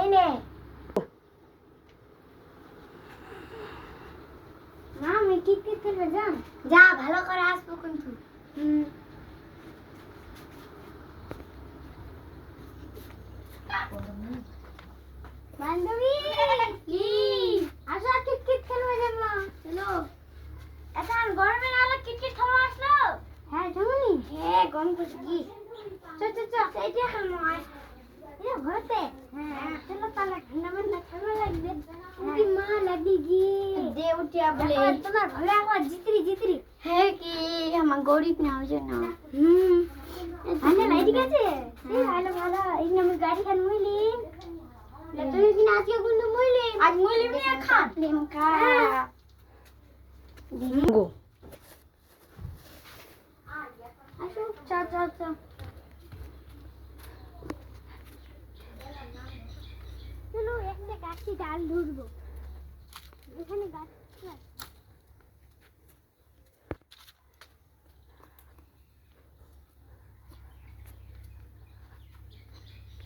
এই নে মা আমি কিটকিট খেলবে যান যা ভালো করে আসবো কিন্তু বান্ধবী কি আসো কিটকিট খেলবে যান মা চলো এখন গরমের আলো কিটকিট খেলা আসলো হ্যাঁ জমনি হ্যাঁ গরম করছে কি চল চল চল এইটা খেলবো আয় ये ঘরতে হ্যাঁ চলো তাহলে ঠান্ডা মান্ডা ঠান্ডা লাগবে কি মা লাগি কি দে উঠিয়া বলে তোমার ঘরে আবার জিতরি হ্যাঁ কি আমার গরিব না হইছে না আনে লাইট গেছে এই ভালো ভালো এই নামে গাড়ি খান মুইলি তুই কি না আজকে কিন্তু মুইলি আজ মুইলি নিয়ে খা লিম খা গো আসো চল চল চল চলো একটা গাছি ডাল ধরবো এখানে গাছ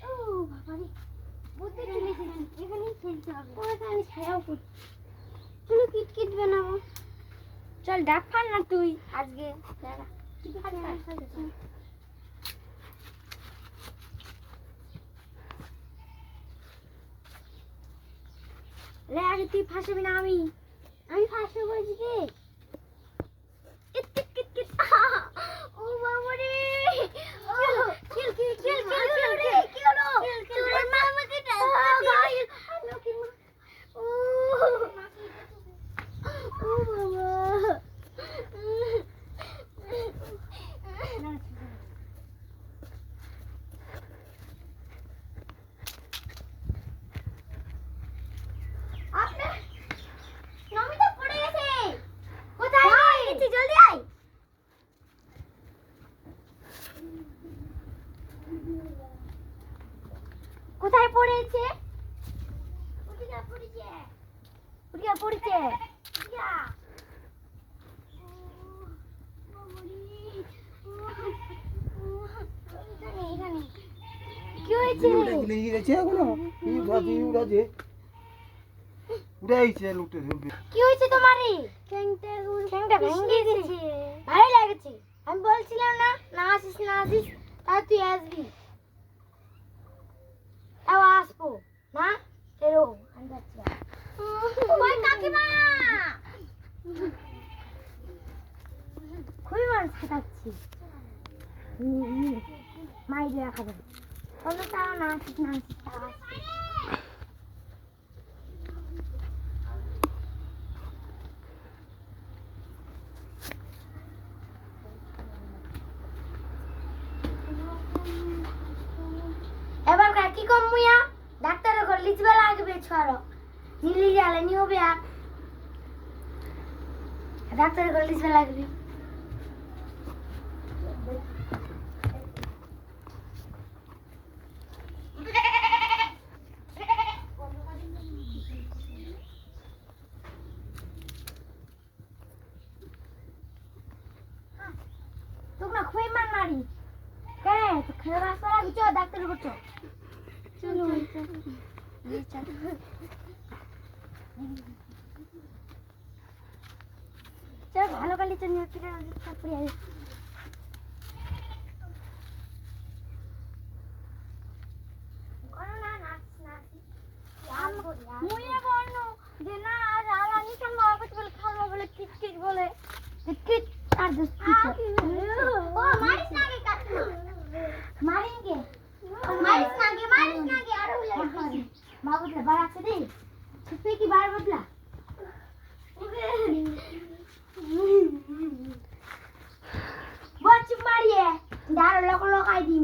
ও বাবারে বুদ্ধি চলে এসেছি এখানেই খেলতে হবে ওখানে ছায়াও করছি চলো কিটকিট বানাবো চল ডাক ফান না তুই আজকে দাঁড়া রে আগে তুই ফাঁসবি না আমি ফাঁসবো বলছি কি কিট কিট কিট ও বাবা রে খেল খেল খেল খেল খেল রে কি হলো তোর মা আমাকে গাইল লোকি মা ও ও বাবা কোথায় পড়েছে উঠিয়া পড়েছে উঠিয়া পড়েছে উঠিয়া কি হয়েছে লেগে গেছে এখনো উড়াছে উড়াইছে লুটে কি হয়েছে তোমারে ঠ্যাংটা ভেঙে গেছে ভালো লাগছে আমি বলছিলাম না না আসিস তাই তুই আসবি তাও আসবো না তেরো আমি যাচ্ছি ওই কাকিমা খুবই মানুষ খাটাচ্ছি মাইরে রাখা যাবে বলো তাও না আসিস তাও আসবি এবার কি কম মুয়া ডাক্তার ঘর লিচবে লাগবে ছড়ো নীলি জালে নি হবে আর ডাক্তার ঘর লিচবে লাগবে তোমরা খুবই মান মারি কেন খেলা রাস্তা লাগছো ডাক্তার করছো চলো চল ভালো কালি তো নিয়ে ফিরে তারপরে আই করোনা নাচ মুইয়ে বলনো যে না আজ আলানি কেন আবার বলে খাওয়া বলে কিটকিট বলে কিটকিট আর দুষ্টি ও মারিস না কে কাটনা মারেंगे मारिस नागे आरो लड़की माँ बदला बार आके दे छुपे की बार बदला बहुत चुप मारी है दारो लोग आई दी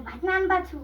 भाटनान बाछू